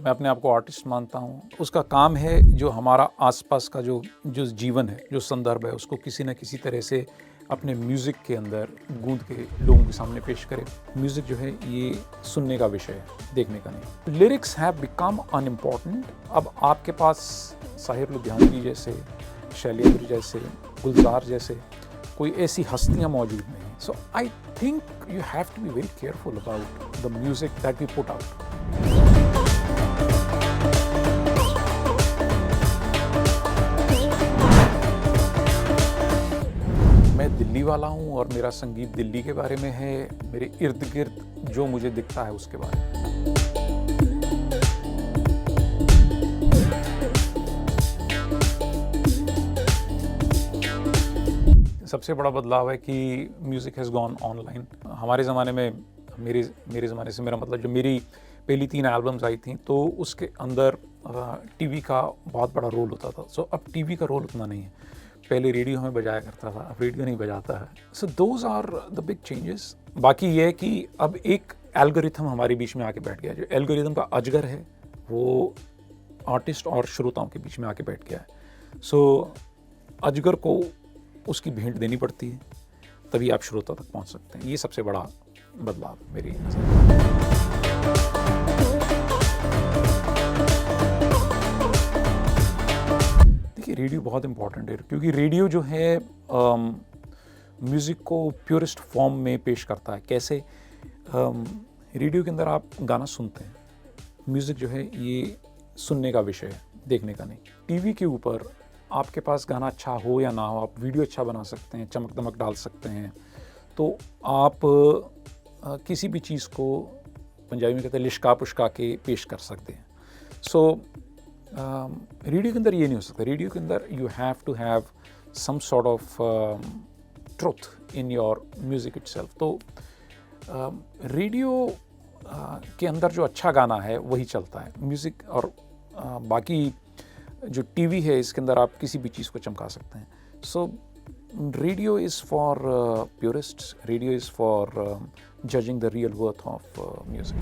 मैं अपने आप को आर्टिस्ट मानता हूँ। उसका काम है जो हमारा आसपास का जो जीवन है, जो संदर्भ है, उसको किसी न किसी तरह से अपने म्यूज़िक के अंदर गूँथ के लोगों के सामने पेश करे। म्यूज़िक जो है ये सुनने का विषय है, देखने का नहीं। Lyrics have become unimportant. अब आपके पास साहिर लुधियानवी जैसे, शैलेंद्र जैसे, गुलजार जैसे कोई ऐसी हस्तियाँ मौजूद नहीं। So I think you have to be very careful about the music that we put out. मैं दिल्ली वाला हूँ और मेरा संगीत दिल्ली के बारे में है, मेरे इर्द गिर्द जो मुझे दिखता है उसके बारे में। सबसे बड़ा बदलाव है कि म्यूज़िक हैज़ गॉन ऑनलाइन। हमारे ज़माने में, मेरे ज़माने से मेरा मतलब, जो मेरी पहली 3 एल्बम्स आई थी तो उसके अंदर टीवी का बहुत बड़ा रोल होता था। सो अब टीवी का रोल उतना नहीं है। पहले रेडियो हमें बजाया करता था, अब रेडियो नहीं बजाता है। So those are the big changes. बाकी ये है कि अब एक एल्गोरिथम हमारे बीच में आके बैठ गया। जो एल्गोरिथम का अजगर है वो आर्टिस्ट और श्रोताओं के बीच में आके बैठ गया है। सो अजगर को उसकी भेंट देनी पड़ती है, तभी आप श्रोता तक पहुंच सकते हैं। ये सबसे बड़ा बदलाव मेरी नज़र में। देखिए, रेडियो बहुत इम्पॉर्टेंट है क्योंकि रेडियो जो है म्यूज़िक को प्योरेस्ट फॉर्म में पेश करता है। कैसे? रेडियो के अंदर आप गाना सुनते हैं। म्यूज़िक जो है ये सुनने का विषय है, देखने का नहीं। टीवी के ऊपर आपके पास गाना अच्छा हो या ना हो, आप वीडियो अच्छा बना सकते हैं, चमक दमक डाल सकते हैं, तो आप किसी भी चीज़ को, पंजाबी में कहते हैं, लिशका पुशका के पेश कर सकते हैं। सो रेडियो के अंदर ये नहीं हो सकता। रेडियो के अंदर you have to have some sort of truth in your music itself. तो रेडियो के अंदर जो अच्छा गाना है वही चलता है। म्यूज़िक और बाकी जो टीवी है इसके अंदर आप किसी भी चीज़ को चमका सकते हैं। So radio is for purists, radio is for judging the real worth of music.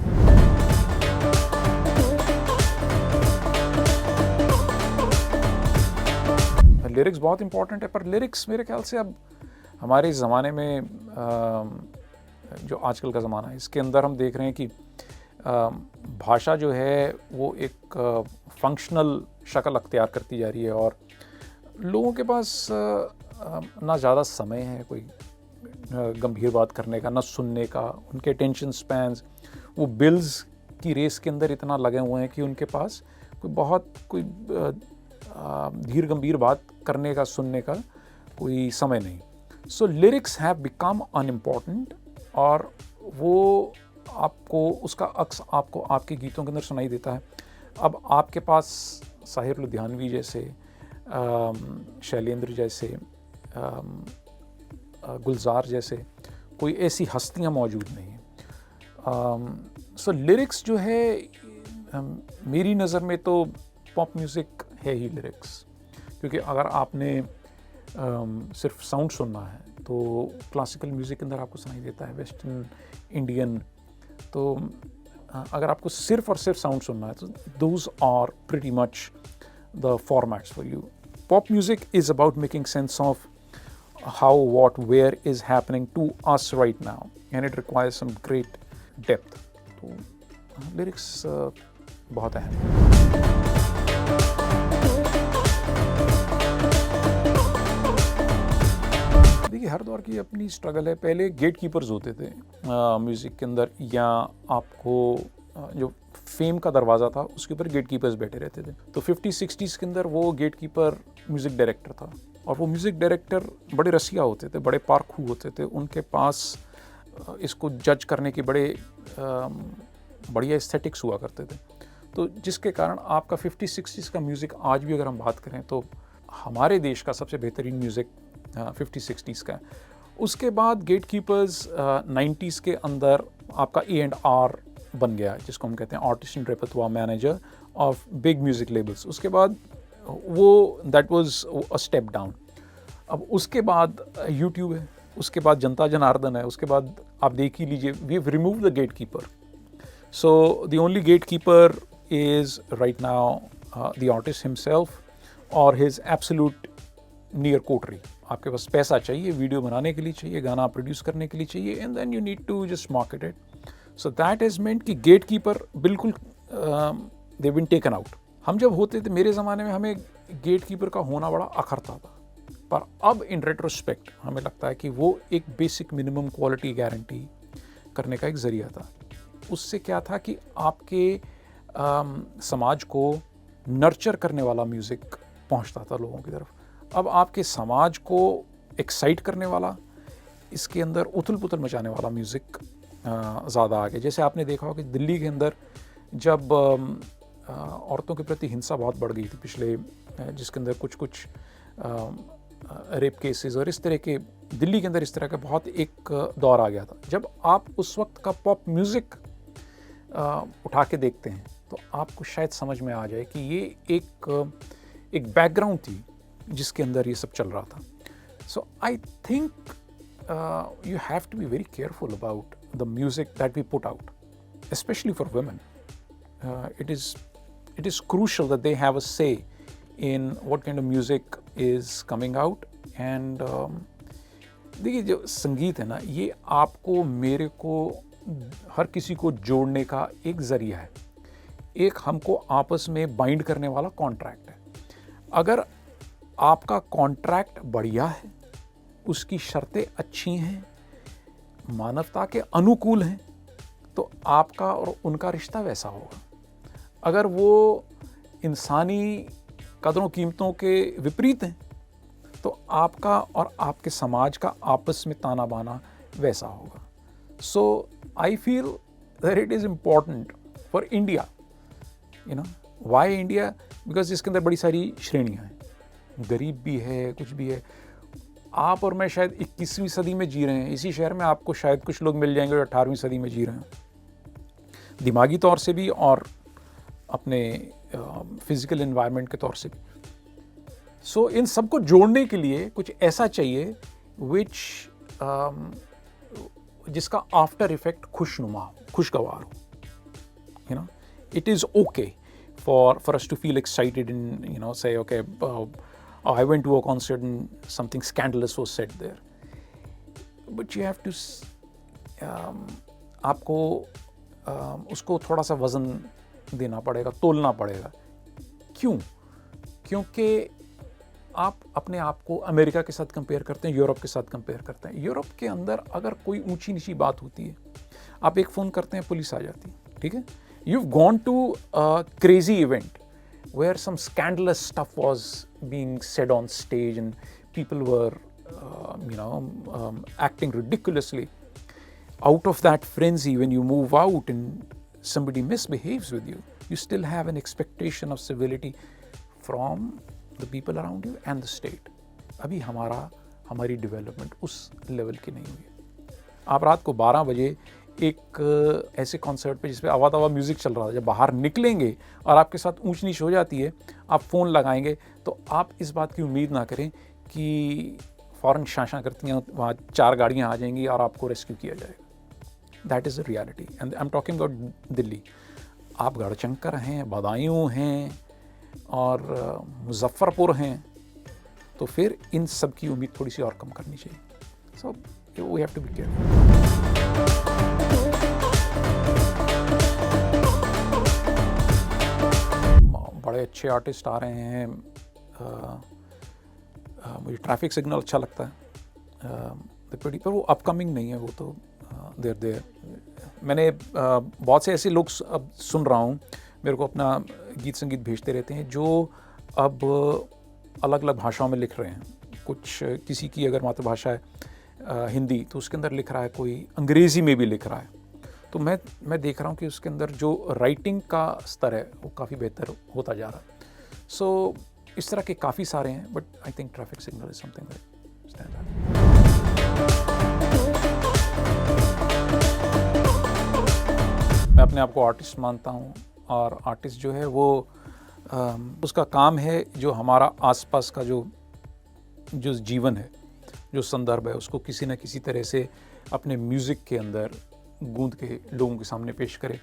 Lyrics बहुत इम्पॉर्टेंट है, पर लिरिक्स मेरे ख्याल से अब हमारे ज़माने में जो आजकल का ज़माना है इसके अंदर हम देख रहे हैं कि भाषा जो है वो एक फंक्शनल शक्ल अख्तियार करती जा रही है और लोगों के पास ना ज़्यादा समय है कोई गंभीर बात करने का, ना सुनने का। उनके अटेंशन स्पैन्स वो बिल्स की रेस के अंदर इतना लगे हुए हैं कि उनके पास कोई धीर गंभीर बात करने का, सुनने का कोई समय नहीं। सो लिरिक्स हैव बिकम अनइम्पॉर्टेंट और वो आपको, उसका अक्स आपको आपके गीतों के अंदर सुनाई देता है। अब आपके पास साहिर लुधियानवी जैसे, शैलेंद्र जैसे, गुलजार जैसे कोई ऐसी हस्तियाँ मौजूद नहीं हैं। सो लिरिक्स जो है मेरी नज़र में तो पॉप म्यूज़िक है ही लिरिक्स। क्योंकि अगर आपने सिर्फ साउंड सुनना है तो क्लासिकल म्यूज़िक के अंदर आपको सुनाई देता है, वेस्टर्न, इंडियन। तो अगर आपको सिर्फ और सिर्फ साउंड सुनना है तो those are pretty much the formats for you. Pop music is about making sense of how, what, where is happening to us right now and it requires some great depth. तो lyrics बहुत अहम है। देखिए, हर दौर की अपनी struggle है। पहले गेट कीपर्स होते थे म्यूज़िक के अंदर, या आपको जो फेम का दरवाज़ा था उसके ऊपर गेट कीपर्स बैठे रहते थे। तो 50-60s के अंदर वो गेट कीपर म्यूज़िक डायरेक्टर था और वो म्यूज़िक डायरेक्टर बड़े रसिया होते थे, बड़े पारखू होते थे। उनके पास इसको जज करने की बढ़िया एस्थेटिक्स हुआ करते थे। तो जिसके कारण आपका 50-60s का म्यूज़िक आज भी अगर हम बात करें तो हमारे देश का सबसे बेहतरीन म्यूज़िक 50-60s का है। उसके बाद गेट कीपर्स 90s के अंदर आपका A&R बन गया, जिसको हम कहते हैं आर्टिस्ट एंड रेpertoire manager of big music labels. उसके बाद वो that was a step down. अब उसके बाद यूट्यूब है, उसके बाद जनता जनार्दन है, उसके बाद आप देख ही लीजिए, we have removed the gate keeper. So the only gate keeper is right now the artist himself or his absolute near coterie. आपके पास पैसा चाहिए, वीडियो बनाने के लिए चाहिए, गाना प्रोड्यूस करने के लिए चाहिए, and then you need to just market it. So that is meant कि गेट कीपर बिल्कुल दे बीन टेकन आउट. हम जब होते थे मेरे ज़माने में हमें गेट कीपर का होना बड़ा अखरता था, पर अब इन रेट्रोस्पेक्ट हमें लगता है कि वो एक बेसिक मिनिमम क्वालिटी गारंटी करने का एक ज़रिया था. उससे क्या था कि आपके समाज को नर्चर करने वाला म्यूज़िक पहुंचता था लोगों की तरफ. अब आपके समाज को एक्साइट करने वाला, इसके अंदर उथल पुथल मचाने वाला म्यूज़िक ज़्यादा आ गया. जैसे आपने देखा हो कि दिल्ली के अंदर जब औरतों के प्रति हिंसा बहुत बढ़ गई थी पिछले, जिसके अंदर कुछ रेप केसेस और इस तरह के दिल्ली के अंदर इस तरह का बहुत एक दौर आ गया था. जब आप उस वक्त का पॉप म्यूज़िक उठा के देखते हैं तो आपको शायद समझ में आ जाए कि ये एक बैकग्राउंड थी जिसके अंदर ये सब चल रहा था. So I think you have to be very careful about the music that we put out, especially for women. It is crucial that they have a say in what kind of music is coming out. And देखिए जो संगीत है ना, ये आपको मेरे को हर किसी को जोड़ने का एक ज़रिया है, एक हमको आपस में बाइंड करने वाला कॉन्ट्रैक्ट है. अगर आपका कॉन्ट्रैक्ट बढ़िया है, उसकी शर्तें अच्छी हैं, मानवता के अनुकूल हैं, तो आपका और उनका रिश्ता वैसा होगा. अगर वो इंसानी कदरों कीमतों के विपरीत हैं तो आपका और आपके समाज का आपस में ताना बाना वैसा होगा. So I feel that it is important for India, you know. Why India? Because इसके अंदर बड़ी सारी श्रेणियाँ हैं, गरीब भी है, कुछ भी है. आप और मैं शायद 21वीं सदी में जी रहे हैं. इसी शहर में आपको शायद कुछ लोग मिल जाएंगे जो 18वीं सदी में जी रहे हैं, दिमागी तौर से भी और अपने फिजिकल एनवायरनमेंट के तौर से भी. सो इन सबको जोड़ने के लिए कुछ ऐसा चाहिए विच जिसका आफ्टर इफेक्ट खुशनुमा हो, खुशगवार हो. You know, it is okay for us to feel excited and, you know, say, okay, I went to a concert and something scandalous was said there. But you have to, आपको उसको थोड़ा सा वज़न देना पड़ेगा, तोलना पड़ेगा. क्यों? क्योंकि आप अपने आप को अमेरिका के साथ कंपेयर करते हैं, यूरोप के साथ कंपेयर करते हैं. यूरोप के अंदर अगर कोई ऊंची नीची बात होती है, आप एक फ़ोन करते हैं, पुलिस आ जाती है. ठीक है. You've gone to a crazy event where some scandalous stuff was being said on stage and people were, acting ridiculously. Out of that frenzy, when you move out and somebody misbehaves with you, you still have an expectation of civility from the people around you and the state. अभी हमारी development उस level की नहीं हुई. आप रात को 12 बजे एक ऐसे कॉन्सर्ट पे जिसपे आवा तवा म्यूज़िक चल रहा था, जब बाहर निकलेंगे और आपके साथ ऊंच नीच हो जाती है, आप फ़ोन लगाएंगे, तो आप इस बात की उम्मीद ना करें कि फ़ौरन शां करती हैं वहाँ 4 गाड़ियाँ आ जाएंगी और आपको रेस्क्यू किया जाएगा. That is the reality and I am talking about Delhi. आप गढ़चंकर हैं, बदायूं हैं और मुजफ्फरपुर हैं, तो फिर इन सब की उम्मीद थोड़ी सी और कम करनी चाहिए. So we have to be careful. बड़े अच्छे आर्टिस्ट आ रहे हैं. मुझे ट्रैफिक सिग्नल अच्छा लगता है, पर वो अपकमिंग नहीं है, वो तो देर. मैंने बहुत से ऐसे लोग अब सुन रहा हूँ, मेरे को अपना गीत संगीत भेजते रहते हैं, जो अब अलग अलग भाषाओं में लिख रहे हैं. कुछ किसी की अगर मातृभाषा है हिंदी, तो उसके अंदर लिख रहा है, कोई अंग्रेज़ी में भी लिख रहा है. तो मैं देख रहा हूँ कि उसके अंदर जो राइटिंग का स्तर है वो काफ़ी बेहतर होता जा रहा है. सो इस तरह के काफ़ी सारे हैं, but I think traffic signal is something that stand out. मैं अपने आप को आर्टिस्ट मानता हूँ, और आर्टिस्ट जो है वो उसका काम है जो हमारा आसपास का जो जीवन है, जो संदर्भ है, उसको किसी न किसी तरह से अपने म्यूज़िक के अंदर गूंद के लोगों के सामने पेश करे.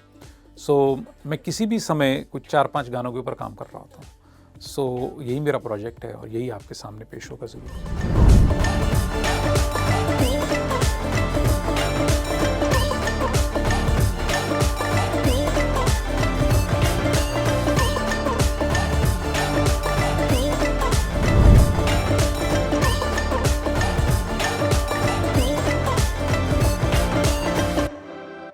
सो मैं किसी भी समय कुछ 4-5 गानों के ऊपर काम कर रहा था। सो यही मेरा प्रोजेक्ट है और यही आपके सामने पेश होगा ज़रूर।